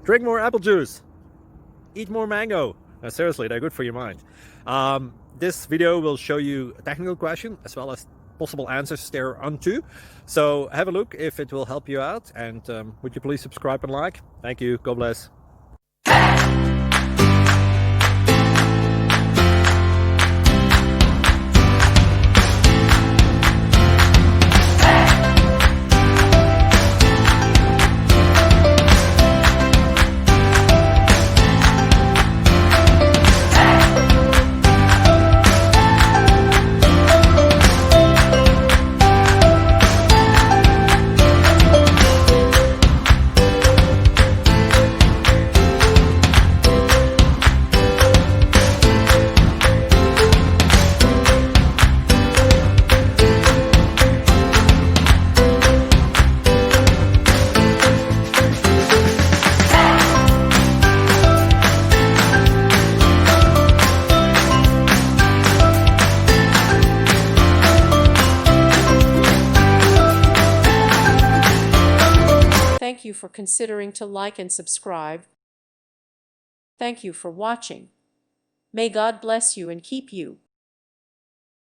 Drink more apple juice. Eat more mango. Seriously, they're good for your mind. This video will show you a technical question as well as possible answers thereunto. So have a look if it will help you out, and would you please subscribe and like? Thank you. God bless. Thank you for considering to like and subscribe. Thank you for watching. May God bless you and keep you.